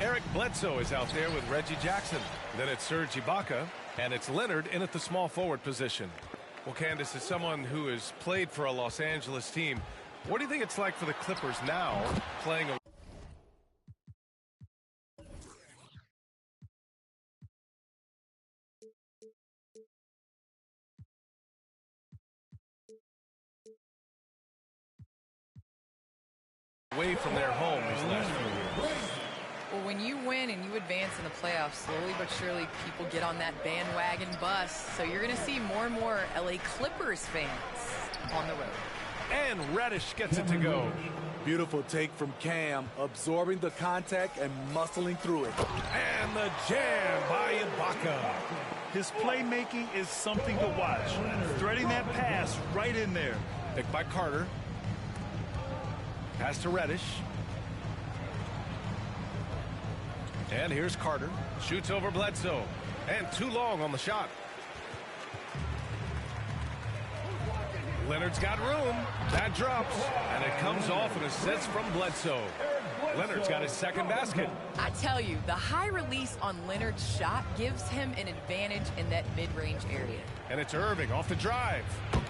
Eric Bledsoe is out there with Reggie Jackson. Then it's Serge Ibaka, and it's Leonard in at the small forward position. Well, Candace, as someone who has played for a Los Angeles team, what do you think it's like for the Clippers now playing away from their home these last few years? Well, when you win and you advance in the playoffs, slowly but surely people get on that bandwagon bus. So you're going to see more and more LA Clippers fans on the road. And Reddish gets it to go. Beautiful take from Cam, absorbing the contact and muscling through it. And the jam by Ibaka. His playmaking is something to watch. Threading that pass right in there. Picked by Carter. Pass to Reddish. And here's Carter. Shoots over Bledsoe. And too long on the shot. Leonard's got room. That drops. And it comes off an assist from Bledsoe. Leonard's got his second basket. I tell you, the high release on Leonard's shot gives him an advantage in that mid-range area. And it's Irving off the drive.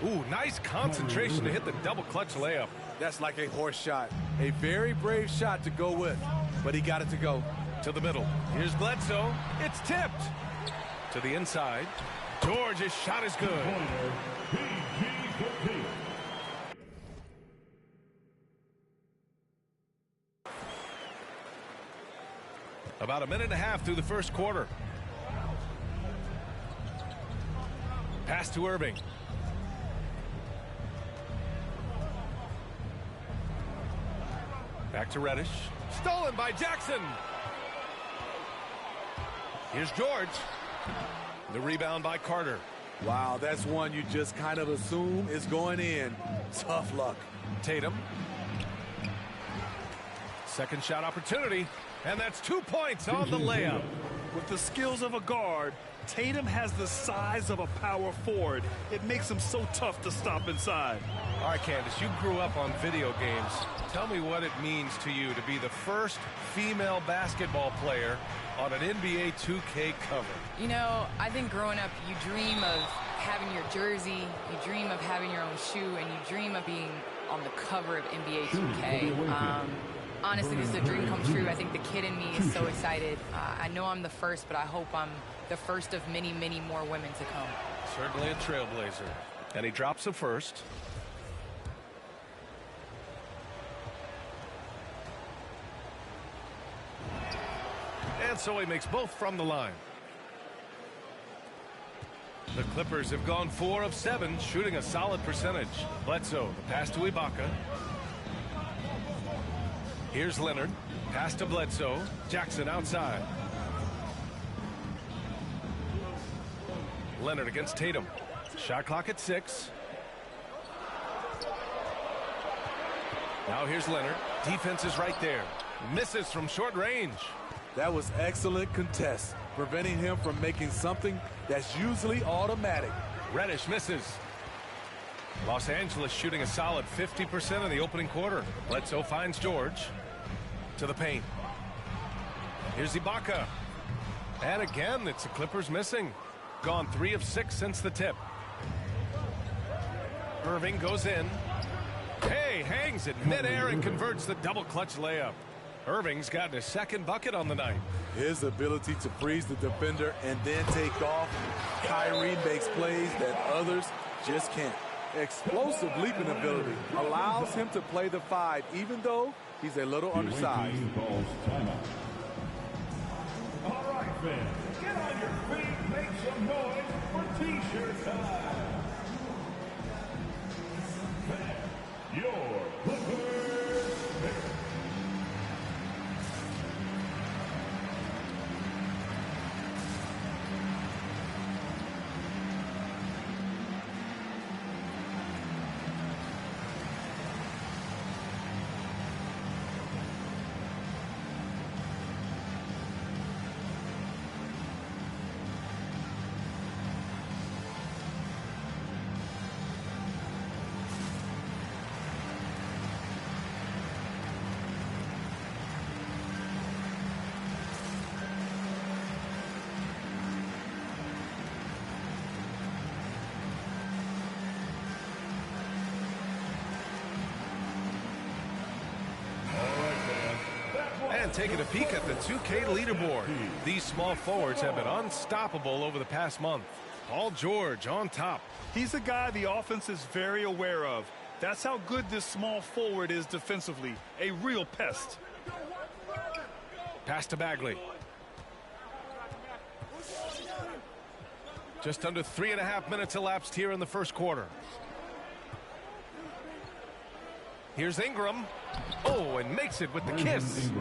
Ooh, nice concentration to hit the double clutch layup. That's like a horse shot. A very brave shot to go with, but he got it to go. To the middle. Here's Bledsoe. It's tipped. To the inside. George's shot is good. About a minute and a half through the first quarter. Pass to Irving. Back to Reddish. Stolen by Jackson. Here's George. The rebound by Carter. Wow, that's one you just kind of assume is going in. Tough luck. Tatum. Second shot opportunity. And that's 2 points on the layup. With the skills of a guard, Tatum has the size of a power forward. It makes him so tough to stop inside. All right, Candace, you grew up on video games. Tell me what it means to you to be the first female basketball player on an NBA 2K cover. You know, I think growing up, you dream of having your jersey, you dream of having your own shoe, and you dream of being on the cover of NBA 2K. Honestly, this is a dream come true. I think the kid in me is so excited. I know I'm the first, but I hope I'm the first of many, many more women to come. Certainly a trailblazer. And he drops the first. And so he makes both from the line. The Clippers have gone 4 of 7, shooting a solid percentage. Bledsoe, the pass to Ibaka. Here's Leonard. Pass to Bledsoe. Jackson outside. Leonard against Tatum. Shot clock at 6. Now here's Leonard. Defense is right there. Misses from short range. That was excellent contest, preventing him from making something that's usually automatic. Reddish misses. Los Angeles shooting a solid 50% in the opening quarter. Bledsoe finds George. To the paint. Here's Ibaka. And again, it's the Clippers missing. Gone 3 of 6 since the tip. Irving goes in. Hey, hangs it midair and converts the double clutch layup. Irving's gotten his second bucket on the night. His ability to freeze the defender and then take off. Kyrie makes plays that others just can't. Explosive leaping ability allows him to play the 5, even though he's a little undersized. All right, fans, get on your feet, make some noise for T-shirt time. Your Clippers pick. taking a peek at the 2K leaderboard. These small forwards have been unstoppable over the past month. Paul George on top. He's a guy the offense is very aware of. That's how good this small forward is defensively. A real pest. Pass to Bagley. Just under 3.5 minutes elapsed here in the first quarter. Here's Ingram. Oh, and makes it with the kiss.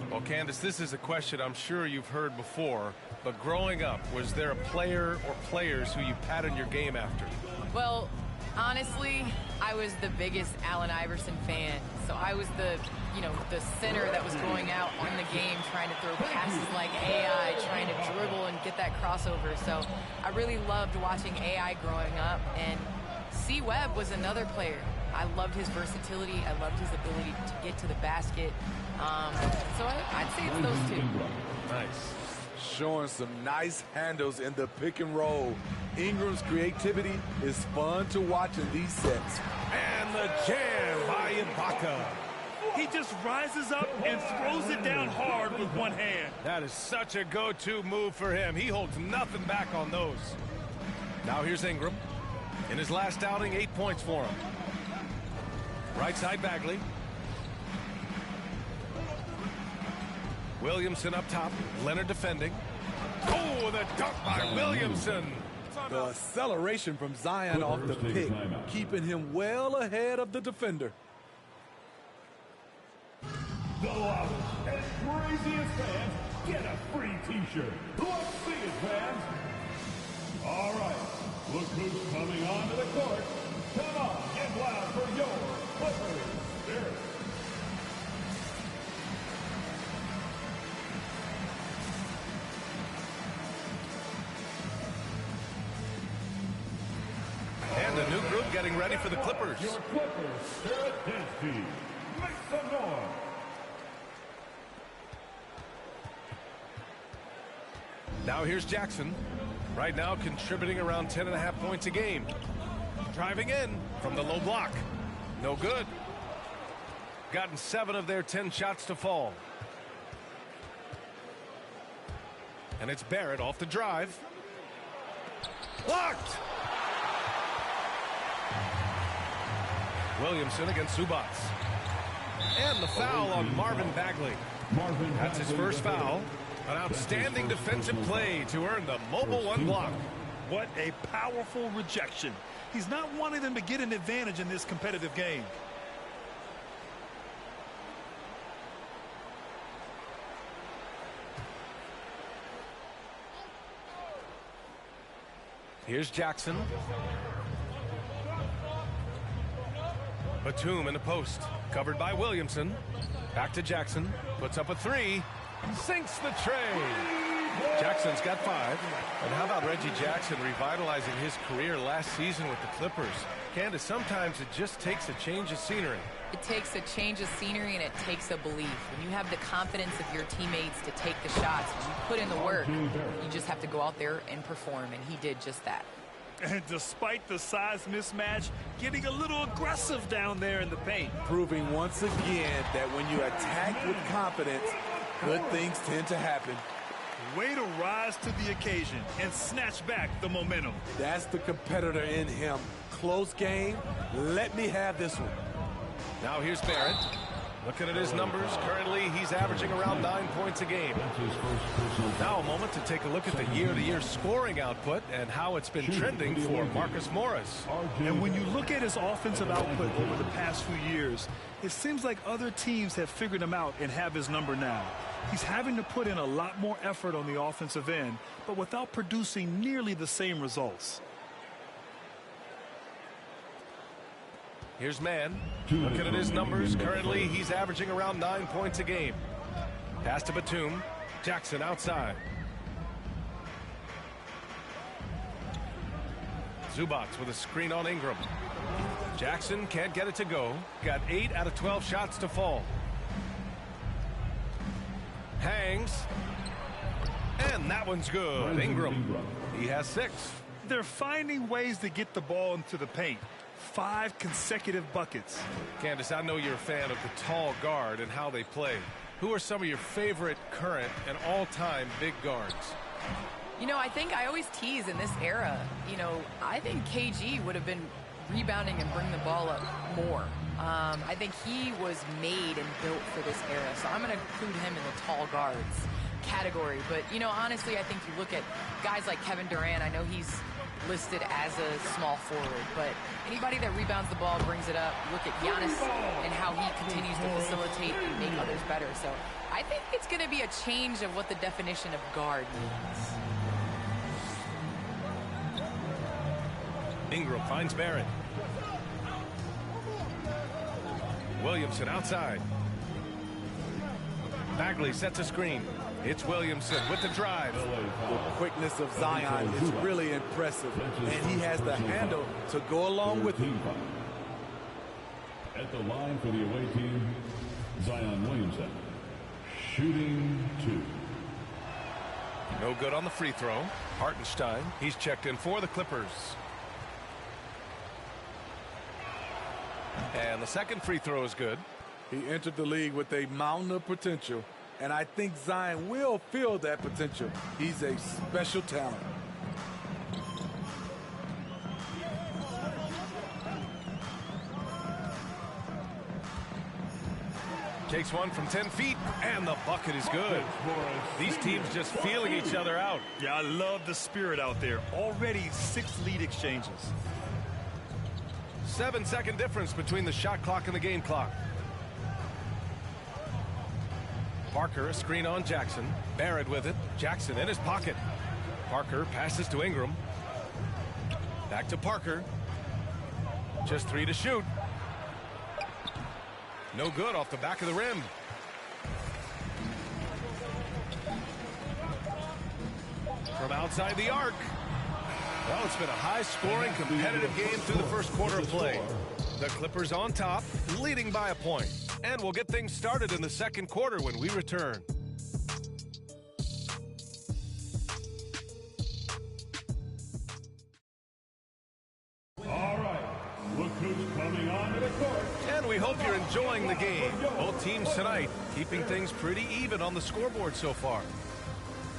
Well, Candace, this is a question I'm sure you've heard before, but growing up, was there a player or players who you patterned your game after? Well, honestly, I was the biggest Allen Iverson fan. So I was the center that was going out in the game trying to throw passes like AI, trying to dribble and get that crossover. So I really loved watching AI growing up. And C. Webb was another player. I loved his versatility. I loved his ability to get to the basket. So I'd say it's those two. Nice. Showing some nice handles in the pick and roll. Ingram's creativity is fun to watch in these sets. And the jam by Ibaka. He just rises up and throws it down hard with one hand. That is such a go-to move for him. He holds nothing back on those. Now here's Ingram. In his last outing, 8 points for him. Right side Bagley. Williamson up top. Leonard defending. Oh, the dunk by Williamson. The acceleration from Zion off the pick, keeping him well ahead of the defender. The loudest and craziest fans get a free T-shirt. Let's see it, fans. All right, look who's coming onto the court. Come on, get loud for your Clippers Spirit. And a new group getting ready for the Clippers. Your Clippers Spirit dance team. Make some noise. Now here's Jackson. Right now contributing around 10.5 points a game. Driving in from the low block. No good. Gotten 7 of their 10 shots to fall. And it's Barrett off the drive. Blocked! Williamson against Zubats. And the foul on Marvin Bagley. That's his first foul. An outstanding defensive play to earn the mobile 1 block. What a powerful rejection. He's not wanting them to get an advantage in this competitive game. Here's Jackson. Batum in the post. Covered by Williamson. Back to Jackson. Puts up a 3. Sinks the tray. Jackson's got 5. And how about Reggie Jackson revitalizing his career last season with the Clippers? Candace, sometimes it just takes a change of scenery. It takes a change of scenery and it takes a belief. When you have the confidence of your teammates to take the shots, when you put in the work, you just have to go out there and perform, and he did just that. And despite the size mismatch, getting a little aggressive down there in the paint. Proving once again that when you attack with confidence, good things tend to happen. Way to rise to the occasion and snatch back the momentum. That's the competitor in him. Close game. Let me have this one. Now here's Barrett. Looking at his numbers, currently he's averaging around 9 points a game. Now a moment to take a look at the year-to-year scoring output and how it's been trending for Marcus Morris. And when you look at his offensive output over the past few years, it seems like other teams have figured him out and have his number now. He's having to put in a lot more effort on the offensive end, but without producing nearly the same results. Here's Mann. Looking at his numbers, currently he's averaging around 9 points a game. Pass to Batum. Jackson outside. Zubats with a screen on Ingram. Jackson can't get it to go. Got 8 out of 12 shots to fall. Hangs. And that one's good. Ingram. He has 6. They're finding ways to get the ball into the paint. 5 consecutive buckets. Candace, I know you're a fan of the tall guard and how they play. Who are some of your favorite current and all-time big guards? You know, I think I always tease in this era, you know, I think KG would have been rebounding and bring the ball up more. I think he was made and built for this era, so I'm going to include him in the tall guards category. But, you know, honestly, I think you look at guys like Kevin Durant. I know he's listed as a small forward, but anybody that rebounds the ball, brings it up. Look at Giannis and how he continues to facilitate and make others better. So I think it's going to be a change of what the definition of guard means. Ingram finds Barrett. Williamson outside. Bagley sets a screen. It's Williamson with the drive. The quickness of Zion is really impressive, and he has the handle to go along with him. At the line for the away team, Zion Williamson, shooting 2. No good on the free throw. Hartenstein, he's checked in for the Clippers. And the second free throw is good. He entered the league with a mountain of potential, and I think Zion will feel that potential. He's a special talent. Takes one from 10 feet, and the bucket is good. These teams just feeling each other out. Yeah, I love the spirit out there. Already 6 lead exchanges. 7-second difference between the shot clock and the game clock. Parker, a screen on Jackson. Barrett with it. Jackson in his pocket. Parker passes to Ingram. Back to Parker. Just 3 to shoot. No good off the back of the rim. From outside the arc. Well, it's been a high-scoring, competitive game through the first quarter of play. The Clippers on top, leading by a point. And we'll get things started in the second quarter when we return. All right, look who's coming onto the court. And we hope you're enjoying the game. Both teams tonight keeping things pretty even on the scoreboard so far.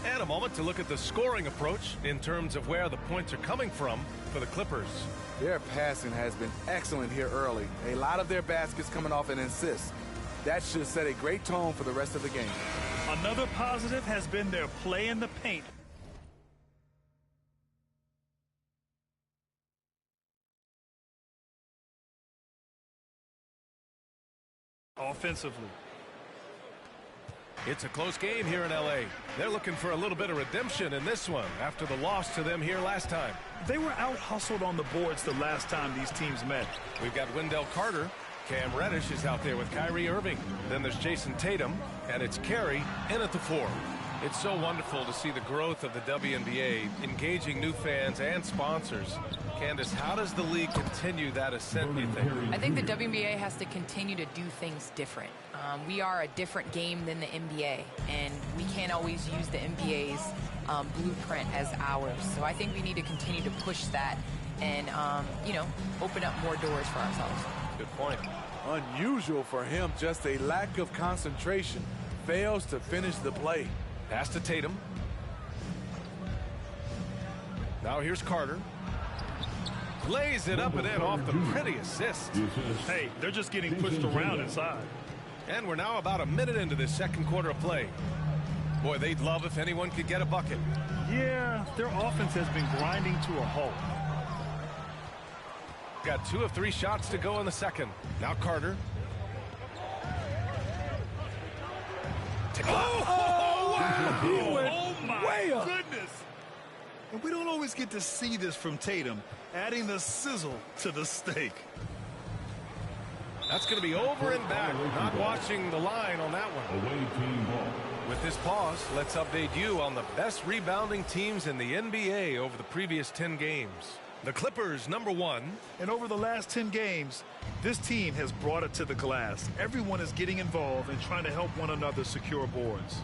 And a moment to look at the scoring approach in terms of where the points are coming from for the Clippers. Their passing has been excellent here early. A lot of their baskets coming off an assist. That should set a great tone for the rest of the game. Another positive has been their play in the paint. Offensively. It's a close game here in L.A. They're looking for a little bit of redemption in this one after the loss to them here last time. They were out-hustled on the boards the last time these teams met. We've got Wendell Carter. Cam Reddish is out there with Kyrie Irving. Then there's Jason Tatum, and it's Carey in at the 4. It's so wonderful to see the growth of the WNBA, engaging new fans and sponsors. Candace, how does the league continue that ascent, do you think? I think the WNBA has to continue to do things different. We are a different game than the NBA, and we can't always use the NBA's blueprint as ours. So I think we need to continue to push that and, you know, open up more doors for ourselves. Good point. Unusual for him, just a lack of concentration. Fails to finish the play. Pass to Tatum. Now here's Carter. Lays it up and in off the pretty assist. Hey, they're just getting pushed around inside. And we're now about a minute into this second quarter of play. Boy, they'd love if anyone could get a bucket. Yeah, their offense has been grinding to a halt. Got 2 of 3 shots to go in the second. Now Carter. Oh my goodness. And we don't always get to see this from Tatum, adding the sizzle to the steak. That's going to be over and back. Not watching the line on that one. Away team ball. With this pause, let's update you on the best rebounding teams in the NBA over the previous 10 games. The Clippers, number 1. And over the last 10 games, this team has brought it to the glass. Everyone is getting involved and trying to help one another secure boards.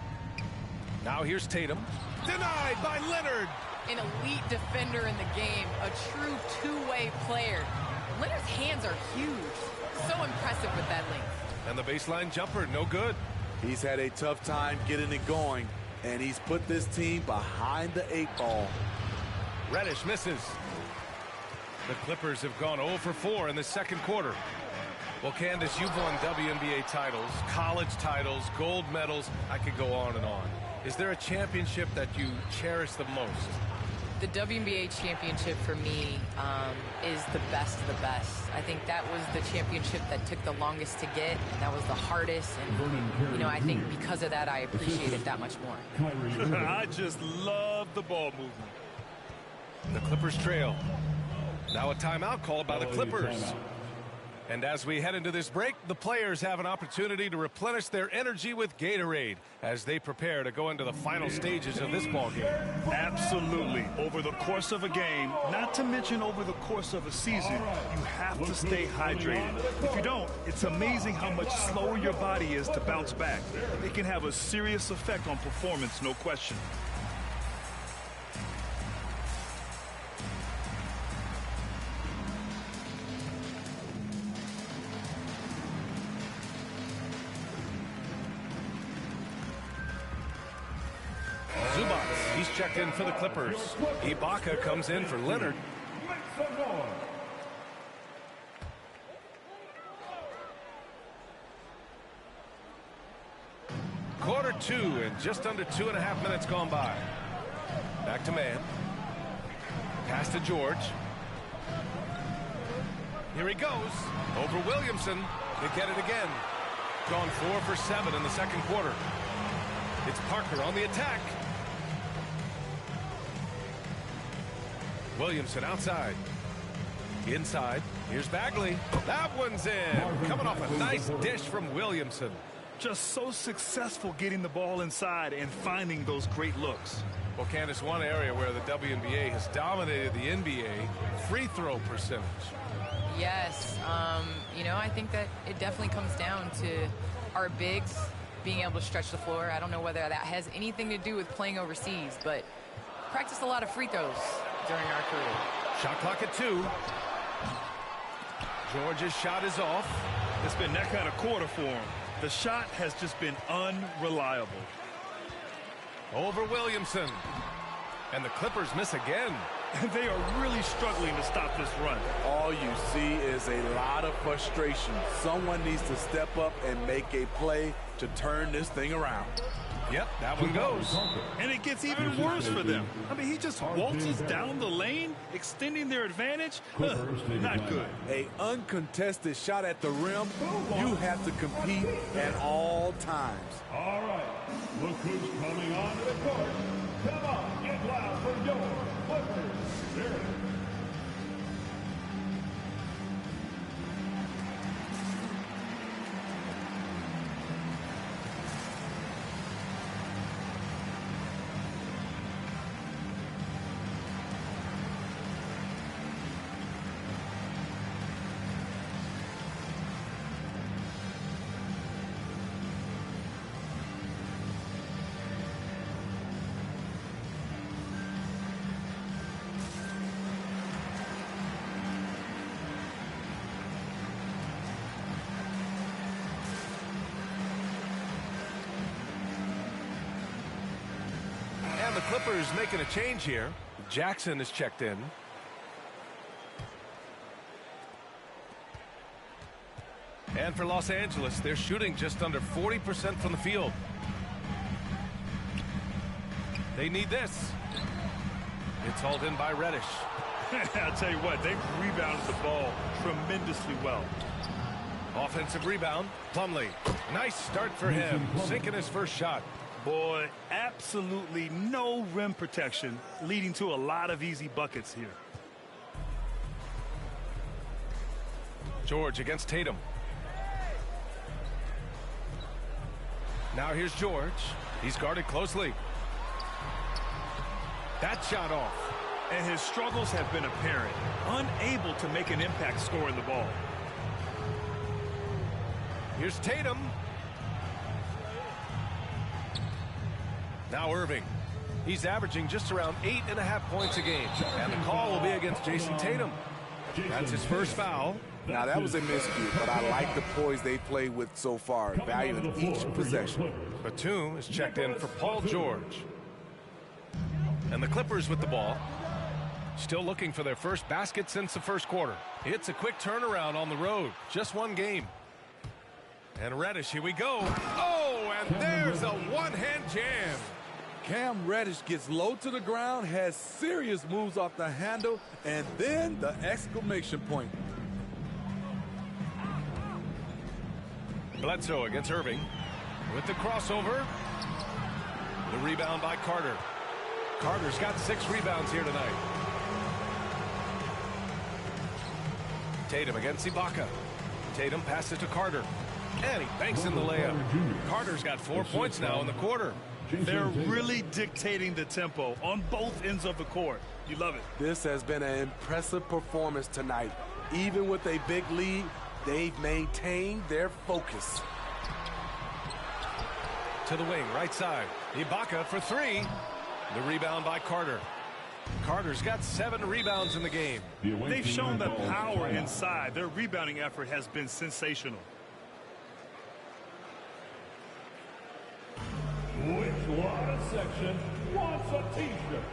Now here's Tatum. Denied by Leonard. An elite defender in the game, a true two-way player. Leonard's hands are huge. So impressive with that length. And the baseline jumper, no good. He's had a tough time getting it going, and he's put this team behind the 8 ball. Reddish misses. The Clippers have gone 0 for 4 in the second quarter. Well, Candace, you've won WNBA titles, college titles, gold medals. I could go on and on. Is there a championship that you cherish the most? The WNBA championship for me is the best of the best. I think that was the championship that took the longest to get, and that was the hardest. And, you know, I think because of that, I appreciate it that much more. I just love the ball movement. The Clippers trail. Now a timeout called by the Clippers. And as we head into this break, the players have an opportunity to replenish their energy with Gatorade as they prepare to go into the final stages of this ball game. Absolutely. Over the course of a game, not to mention over the course of a season, you have to stay hydrated. If you don't, it's amazing how much slower your body is to bounce back. It can have a serious effect on performance, no question. He's checked in for the Clippers. Ibaka comes in for Leonard. Quarter 2 and just under 2.5 minutes gone by. Back to man. Pass to George. Here he goes. Over Williamson. They get it again. Gone 4 for 7 in the second quarter. It's Parker on the attack. Williamson outside. Inside. Here's Bagley. That one's in. Coming off a nice dish from Williamson. Just so successful getting the ball inside and finding those great looks. Well, Candace, one area where the WNBA has dominated the NBA, free throw percentage. Yes. You know, I think that it definitely comes down to our bigs being able to stretch the floor. I don't know whether that has anything to do with playing overseas, but practice a lot of free throws during our career. Shot clock at 2. George's shot is off. It's been that kind of quarter for him. The shot has just been unreliable. Over Williamson. And the Clippers miss again. They are really struggling to stop this run. All you see is a lot of frustration. Someone needs to step up and make a play to turn this thing around. Yep, that one goes. And it gets even worse for them. I mean, he just waltzes down the lane, extending their advantage. Not good. A uncontested shot at the rim, you have to compete at all times. All right, look who's coming onto the court. Come on, get loud for your Clippers Spirit. And the Clippers making a change here. Jackson is checked in. And for Los Angeles, they're shooting just under 40% from the field. They need this. It's hauled in by Reddish. I'll tell you what, they've rebounded the ball tremendously well. Offensive rebound. Plumlee. Nice start for him. Sinking his first shot. Boy, absolutely no rim protection, leading to a lot of easy buckets here. George against Tatum. Now here's George. He's guarded closely. That shot off. And his struggles have been apparent. Unable to make an impact scoring the ball. Here's Tatum. Now Irving. He's averaging just around 8.5 points a game. And the call will be against Jason Tatum. That's his first foul. Now, that was a miscue, but I like the poise they played with so far, valuing each possession. Batum is checked in for Paul George. And the Clippers with the ball. Still looking for their first basket since the first quarter. It's a quick turnaround on the road. Just one game. And Reddish, here we go. Oh, and there's a one-hand jam. Cam Reddish gets low to the ground, has serious moves off the handle, and then the exclamation point. Bledsoe against Irving with the crossover. The rebound by Carter. Carter's got 6 rebounds here tonight. Tatum against Ibaka. Tatum passes to Carter. And he banks in the layup. Carter's got 4 points now in the quarter. They're really dictating the tempo on both ends of the court. You love it. This has been an impressive performance tonight. Even with a big lead, they've maintained their focus. To the wing, right side. Ibaka for 3. The rebound by Carter. Carter's got 7 rebounds in the game. They've shown the power inside. Their rebounding effort has been sensational. Which water section wants a t-shirt?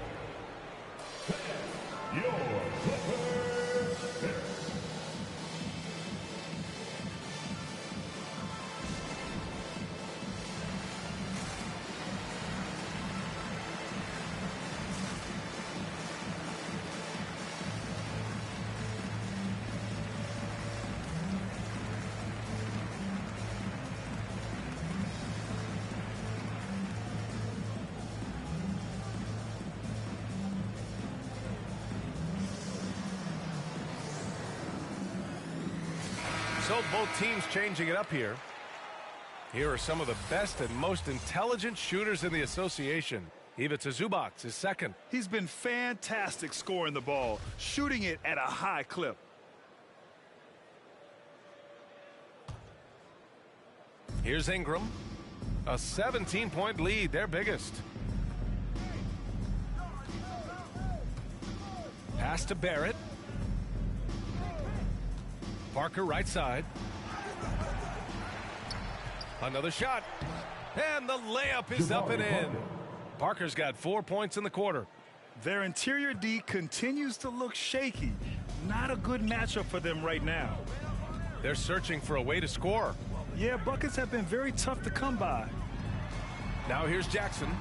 Your Clippers pick. So both teams changing it up here. Here are some of the best and most intelligent shooters in the association. Ivica Zubac is second. He's been fantastic scoring the ball, shooting it at a high clip. Here's Ingram. A 17-point lead, their biggest. Pass to Barrett. Parker right side. Another shot. And the layup is up and in. Parker's got 4 points in the quarter. Their interior D continues to look shaky. Not a good matchup for them right now. They're searching for a way to score. Yeah, buckets have been very tough to come by. Now here's Jackson.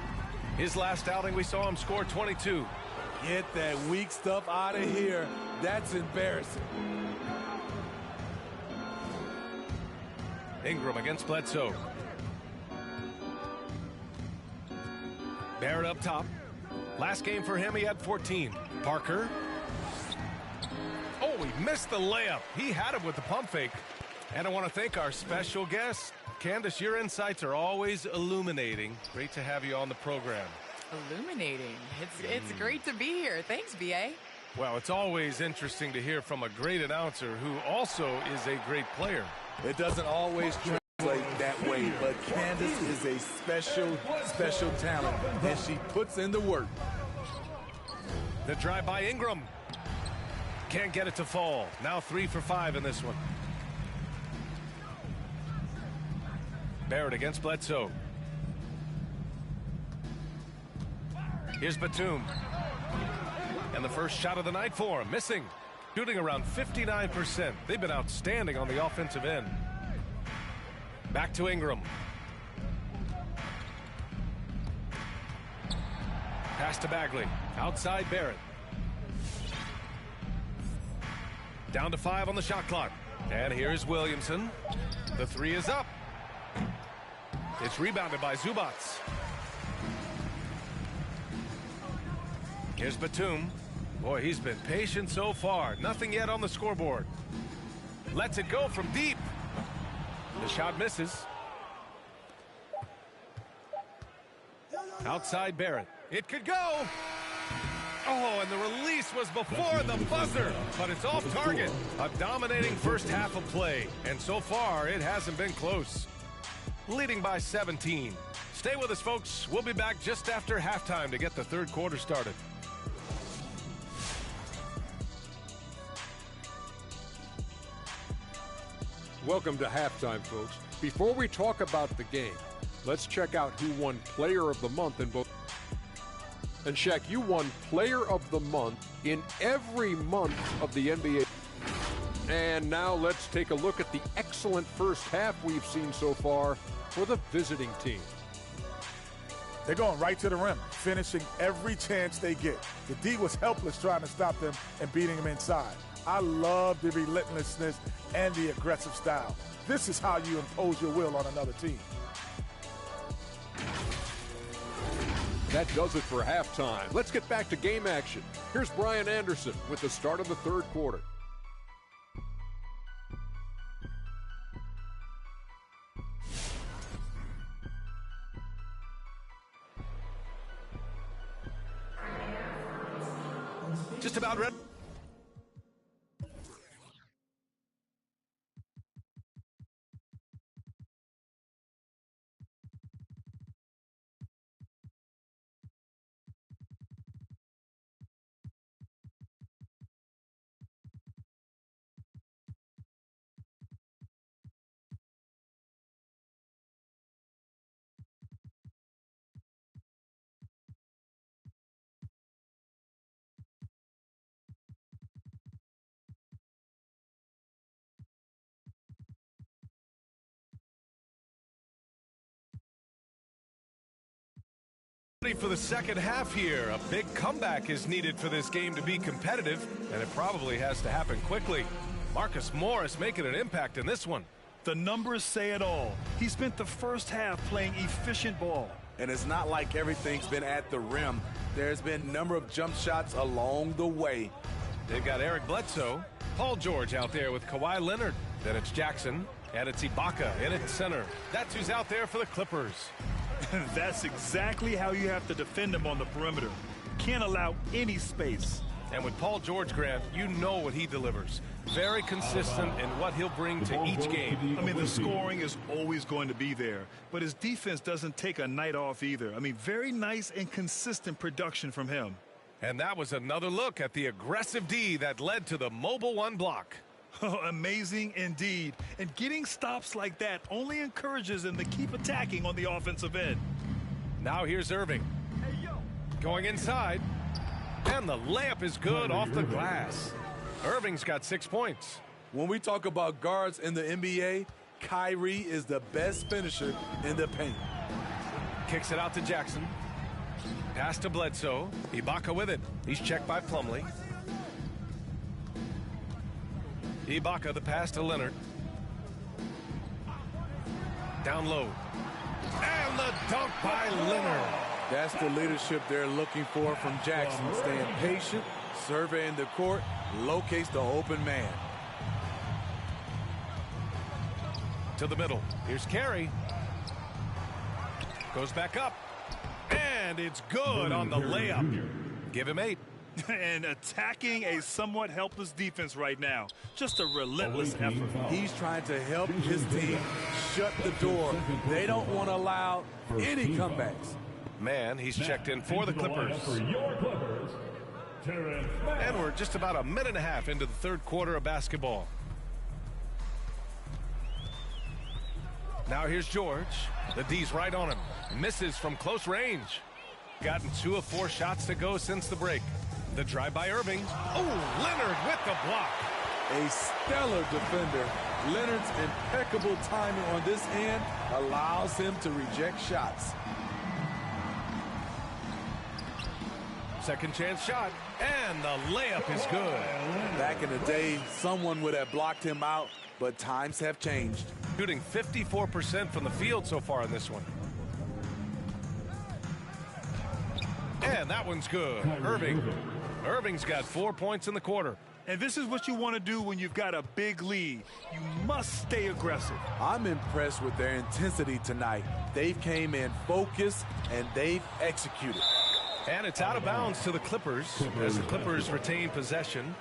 His last outing, we saw him score 22. Get that weak stuff out of here. That's embarrassing. Ingram against Bledsoe. Barrett up top. Last game for him, he had 14. Parker. Oh, he missed the layup. He had it with the pump fake. And I want to thank our special guest. Candace, your insights are always illuminating. Great to have you on the program. Illuminating. It's great to be here. Thanks, BA. Well, it's always interesting to hear from a great announcer who also is a great player. It doesn't always translate that way, but Candace is a special talent, and she puts in the work. The drive by Ingram. Can't get it to fall. Now 3 for 5 in this one. Barrett against Bledsoe. Here's Batum. And the first shot of the night for him. Missing. Shooting around 59%. They've been outstanding on the offensive end. Back to Ingram. Pass to Bagley. Outside Barrett. Down to 5 on the shot clock. And here's Williamson. The 3 is up. It's rebounded by Zubac. Here's Batum. Boy, he's been patient so far. Nothing yet on the scoreboard. Lets it go from deep. The shot misses. Outside Barrett. It could go. Oh, and the release was before the buzzer, but it's off target. A dominating first half of play, and so far it hasn't been close. Leading by 17. Stay with us, folks. We'll be back just after halftime to get the third quarter started. Welcome to halftime, folks. Before we talk about the game, let's check out who won Player of the Month in both. And Shaq, you won Player of the Month in every month of the NBA. And now let's take a look at the excellent first half we've seen so far for the visiting team. They're going right to the rim, finishing every chance they get. The D was helpless trying to stop them and beating them inside. I love the relentlessness and the aggressive style. This is how you impose your will on another team. That does it for halftime. Let's get back to game action. Here's Brian Anderson with the start of the third quarter. Just about ready. For the second half here. A big comeback is needed for this game to be competitive, and it probably has to happen quickly. Marcus Morris making an impact in this one. The numbers say it all. He spent the first half playing efficient ball. And it's not like everything's been at the rim. There's been a number of jump shots along the way. They've got Eric Bledsoe, Paul George out there with Kawhi Leonard. Then it's Jackson, and it's Ibaka in at center. That's who's out there for the Clippers. That's exactly how you have to defend him on the perimeter. Can't allow any space. And with Paul George, Grant, you know what he delivers. Very consistent in what he'll bring to each game. I mean, the scoring is always going to be there, but his defense doesn't take a night off either. I mean, very nice and consistent production from him. And that was another look at the aggressive D that led to the mobile one block. Oh, amazing indeed. And getting stops like that only encourages them to keep attacking on the offensive end. Now here's Irving. Going inside. And the layup is good off the glass. Irving's got 6 points. When we talk about guards in the NBA, Kyrie is the best finisher in the paint. Kicks it out to Jackson. Pass to Bledsoe. Ibaka with it. He's checked by Plumlee. Ibaka, the pass to Leonard. Down low. And the dunk by Leonard. That's the leadership they're looking for from Jackson. Staying patient, surveying the court, locates the open man. To the middle. Here's Carey. Goes back up. And it's good on the layup. Give him 8. And attacking a somewhat helpless defense right now. Just a relentless effort. He's trying to help his team shut the door. They don't want to allow any comebacks. Man, he's checked in for the Clippers. And we're just about a minute and a half into the third quarter of basketball. Now here's George. The D's right on him. Misses from close range. Gotten 2 of 4 shots to go since the break. The drive by Irving. Oh, Leonard with the block. A stellar defender. Leonard's impeccable timing on this end allows him to reject shots. Second chance shot, and the layup is good. Back in the day, someone would have blocked him out, but times have changed. Shooting 54% from the field so far in this one. And that one's good. Irving's got 4 points in the quarter. And this is what you want to do when you've got a big lead. You must stay aggressive. I'm impressed with their intensity tonight. They've came in focused, and they've executed. And it's out of bounds to the Clippers as the Clippers retain possession.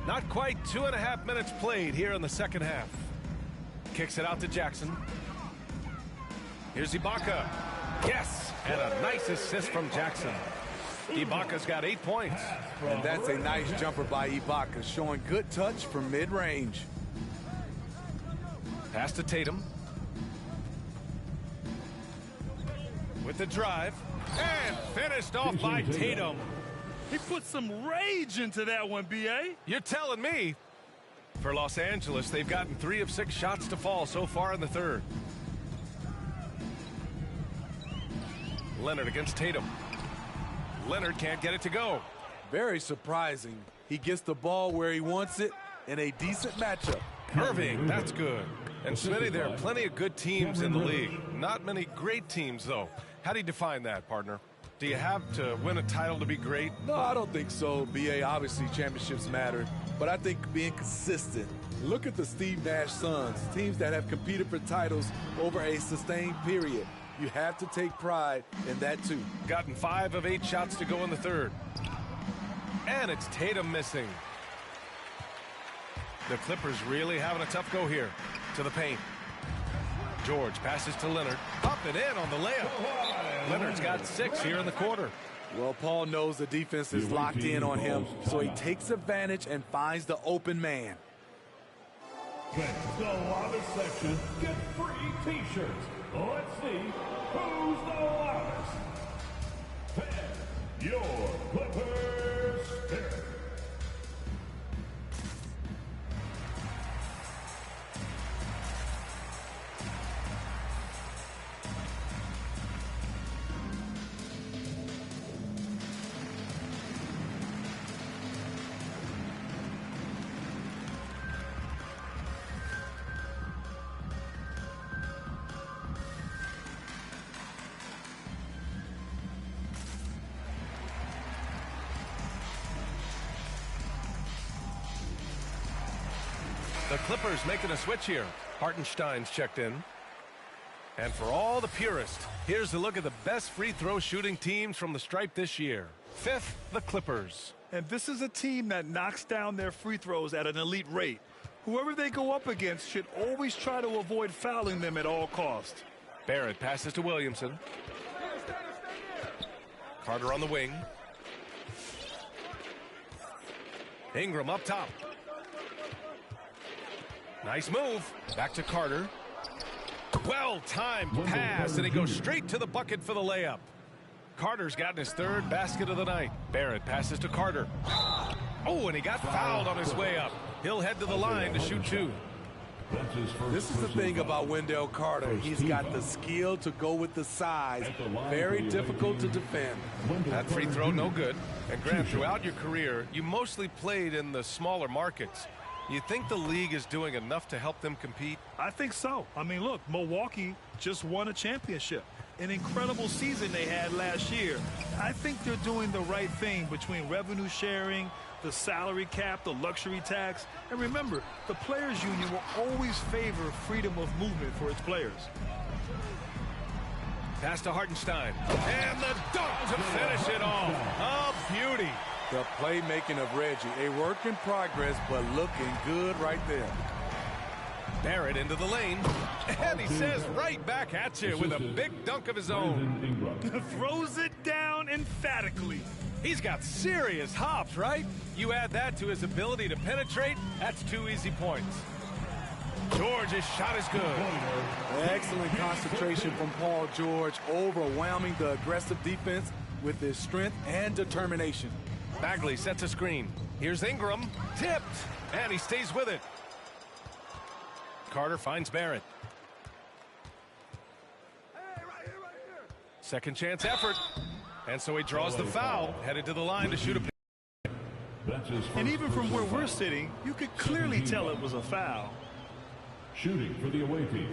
Not quite 2.5 minutes played here in the second half. Kicks it out to Jackson. Here's Ibaka. Yes, and a nice assist from Jackson. Ibaka's got 8 points. And that's a nice jumper by Ibaka, showing good touch from mid-range. Pass to Tatum. With the drive. And finished off by Tatum. He put some rage into that one, B.A. You're telling me. For Los Angeles, they've gotten 3 of 6 shots to fall so far in the third. Leonard against Tatum. Leonard can't get it to go. Very surprising. He gets the ball where he wants it in a decent matchup. Irving, that's good. And Smitty, there are plenty of good teams in the league. Not many great teams, though. How do you define that, partner? Do you have to win a title to be great? No, I don't think so, B.A. Obviously, championships matter. But I think being consistent. Look at the Steve Nash Suns, teams that have competed for titles over a sustained period. You have to take pride in that, too. Gotten 5 of 8 shots to go in the third. And it's Tatum missing. The Clippers really having a tough go here. To the paint. George passes to Leonard. Up and in on the layup. Leonard's got 6 here in the quarter. Well, Paul knows the defense is locked in on him, so he takes advantage and finds the open man. Fans, the loudest section get free T-shirts. Let's see who's the loudest. Fans, your Clippers spirit. The Clippers making a switch here. Hartenstein's checked in. And for all the purists, here's a look at the best free throw shooting teams from the stripe this year. 5th, the Clippers. And this is a team that knocks down their free throws at an elite rate. Whoever they go up against should always try to avoid fouling them at all costs. Barrett passes to Williamson. Carter on the wing. Ingram up top. Nice move. Back to Carter. Well-timed pass, and he goes straight to the bucket for the layup. Carter's gotten his 3rd basket of the night. Barrett passes to Carter. Oh, and he got fouled on his way up. He'll head to the line to shoot 2. This is the thing about Wendell Carter. He's got the skill to go with the size. Very difficult to defend. That free throw, no good. And Grant, throughout your career, you mostly played in the smaller markets. You think the league is doing enough to help them compete? I think so. I mean, look, Milwaukee just won a championship. An incredible season they had last year. I think they're doing the right thing between revenue sharing, the salary cap, the luxury tax. And remember, the players' union will always favor freedom of movement for its players. Pass to Hartenstein. And the dunk to finish it off. A beauty. The playmaking of Reggie, a work in progress, but looking good right there. Barrett into the lane, and he says right back at you with a big dunk of his own. Throws it down emphatically. He's got serious hops, right? You add that to his ability to penetrate, that's 2 easy points. George's shot is good. Excellent concentration from Paul George, overwhelming the aggressive defense with his strength and determination. Bagley sets a screen. Here's Ingram. Tipped. And he stays with it. Carter finds Barrett. Second chance effort. And so he draws the foul. Headed to the line to shoot a. And even from where we're sitting, you could clearly tell it was a foul. Shooting for the away team.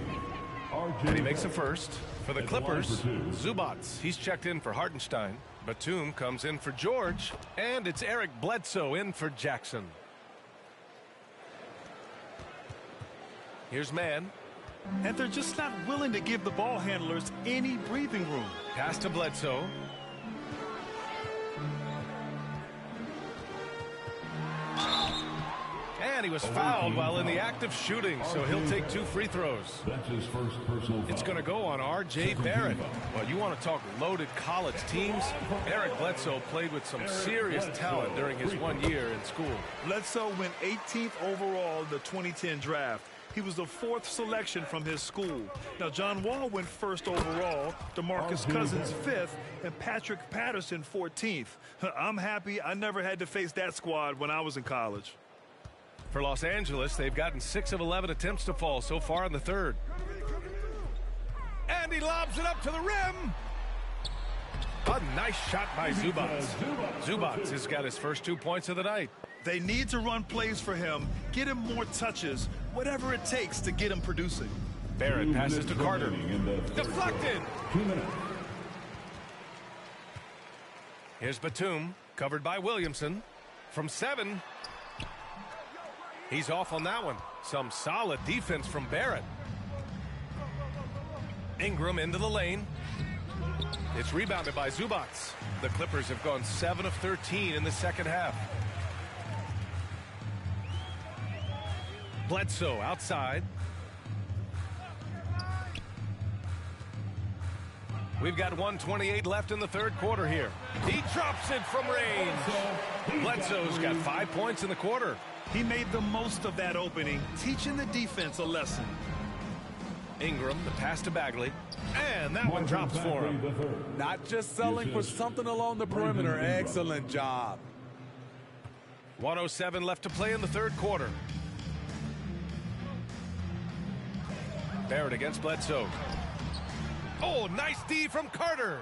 And he makes a first. For the Clippers, Zubats. He's checked in for Hartenstein. Batum comes in for George. And it's Eric Bledsoe in for Jackson. Here's Mann. And they're just not willing to give the ball handlers any breathing room. Pass to Bledsoe. And he was fouled while in the act of shooting, so he'll take 2 free throws. That's his first personal foul. It's going to go on R.J. Barrett. Well, you want to talk loaded college teams? Eric Bledsoe played with some serious talent during his 1 year in school. Bledsoe went 18th overall in the 2010 draft. He was the 4th selection from his school. Now, John Wall went 1st overall, DeMarcus Cousins 5th, and Patrick Patterson 14th. I'm happy I never had to face that squad when I was in college. For Los Angeles, they've gotten 6 of 11 attempts to fall so far in the 3rd. And he lobs it up to the rim. A nice shot by Zubac. Zubac has got his first 2 points of the night. They need to run plays for him, get him more touches, whatever it takes to get him producing. Barrett passes to Carter. Deflected. 2 minutes. Here's Batum, covered by Williamson. From 7. He's off on that one. Some solid defense from Barrett. Ingram into the lane. It's rebounded by Zubac. The Clippers have gone 7 of 13 in the second half. Bledsoe outside. We've got 1:28 left in the 3rd quarter here. He drops it from range. Bledsoe's got 5 points in the quarter. He made the most of that opening, teaching the defense a lesson. Ingram, the pass to Bagley. And that one drops for him. Not just selling for something along the perimeter. Excellent job. 1:07 left to play in the 3rd quarter. Barrett against Bledsoe. Oh, nice D from Carter.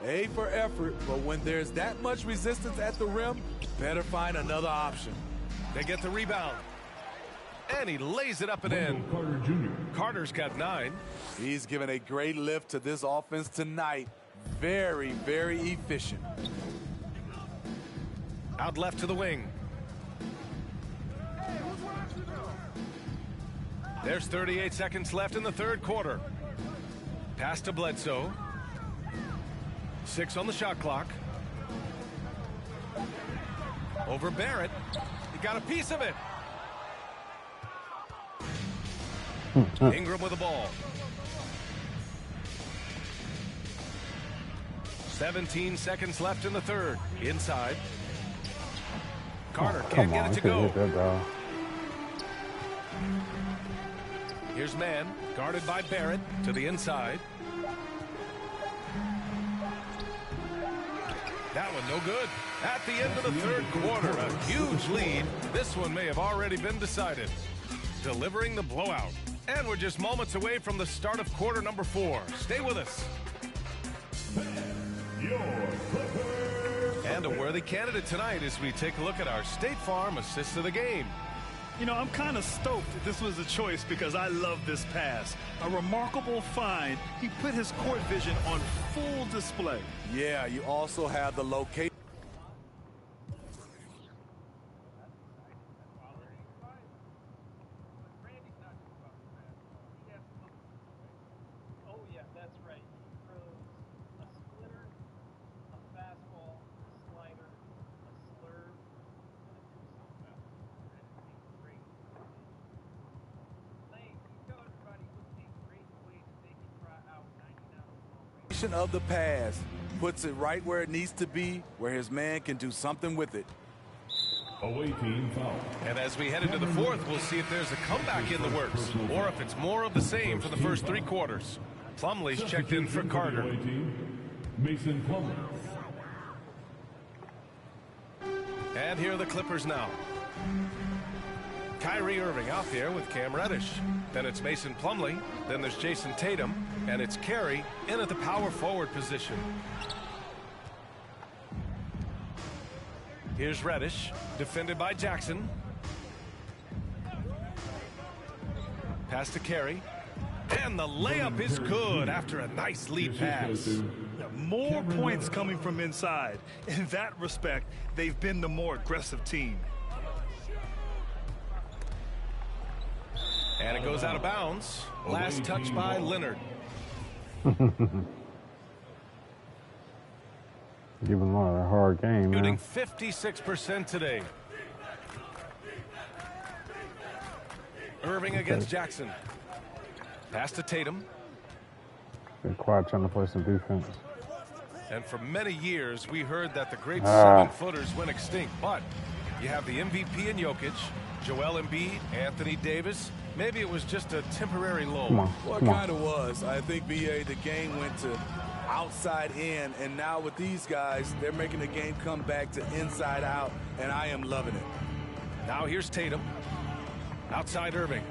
A for effort, but when there's that much resistance at the rim, better find another option. They get the rebound. And he lays it up and in. Carter Jr. Carter's got 9. He's given a great lift to this offense tonight. Very, very efficient. Out left to the wing. There's 38 seconds left in the 3rd quarter. Pass to Bledsoe. 6 on the shot clock. Over Barrett. He got a piece of it. Ingram with the ball. 17 seconds left in the 3rd. Inside. Carter can't get it to go. Here's Mann, guarded by Barrett, to the inside. That one no good. At the end of the 3rd quarter, a huge lead. This one may have already been decided. Delivering the blowout. And we're just moments away from the start of quarter number 4. Stay with us. And a worthy candidate tonight as we take a look at our State Farm assist of the game. You know, I'm kind of stoked this was a choice because I love this pass. A remarkable find. He put his court vision on full display. Yeah, you also have the location. Of the pass, puts it right where it needs to be, where his man can do something with it. Away team foul. And as we head into the 4th, we'll see if there's a comeback in the works, or if it's more of the same for the first 3 quarters. Plumlee's checked in for Carter. Mason Plumlee. And here are the Clippers now. Kyrie Irving out there with Cam Reddish. Then it's Mason Plumlee. Then there's Jason Tatum. And it's Carey in at the power forward position. Here's Reddish, defended by Jackson. Pass to Carey. And the layup is good after a nice lead pass. More points coming from inside. In that respect, they've been the more aggressive team. And it goes out of bounds. Last touch by Leonard. Give him a hard game, Shooting man. 56% today. Irving against Jackson. Pass to Tatum. Been quiet trying to play some defense. And for many years, we heard that the great 7-footers went extinct. But you have the MVP in Jokic, Joel Embiid, Anthony Davis. Maybe it was just a temporary lull. Well, it kind of was. I think, BA, the game went to outside in, and now with these guys, they're making the game come back to inside out, and I am loving it. Now here's Tatum. Outside Irving.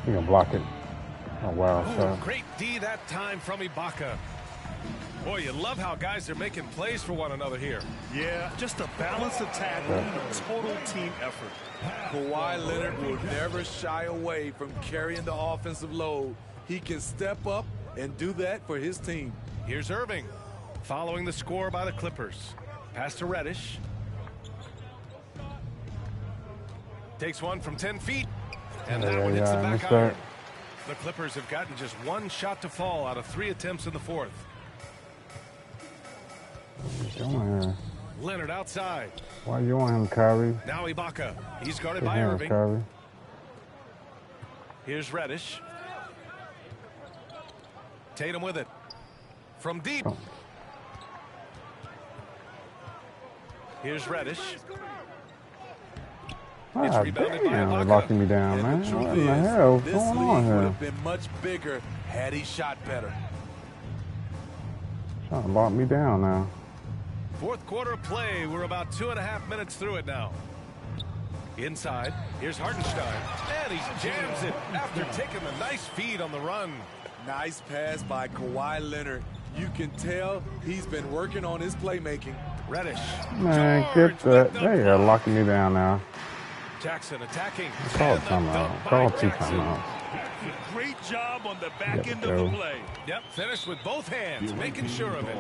You gonna block it? Oh, wow. Ooh, great D that time from Ibaka. Boy, you love how guys are making plays for one another here. Yeah, just a balanced attack and a total team effort. Kawhi Leonard will never shy away from carrying the offensive load. He can step up and do that for his team. Here's Irving, following the score by the Clippers. Pass to Reddish. Takes one from 10 feet. And that one hits the back iron. The Clippers have gotten just one shot to fall out of 3 attempts in the fourth. Leonard outside. Why you on him, Kyrie? Now Ibaka. He's guarded by Irving. Kyrie. Here's Reddish. Tatum with it. From deep. Oh. Here's Reddish. It's rebounded by Ibaka. They're locking me down, man. What in the hell is going on here? Would have been much bigger had he shot better. Trying to lock me down now. Fourth quarter play. We're about 2.5 minutes through it now. Inside. Here's Hartenstein. And he jams it after taking a nice feed on the run. Nice pass by Kawhi Leonard. You can tell he's been working on his playmaking. Reddish. Man, get that. They are locking me down now. Jackson attacking. Call timeout. Call 2 timeouts. Great job on the back end of the play. Yep, finished with both hands, making sure of it.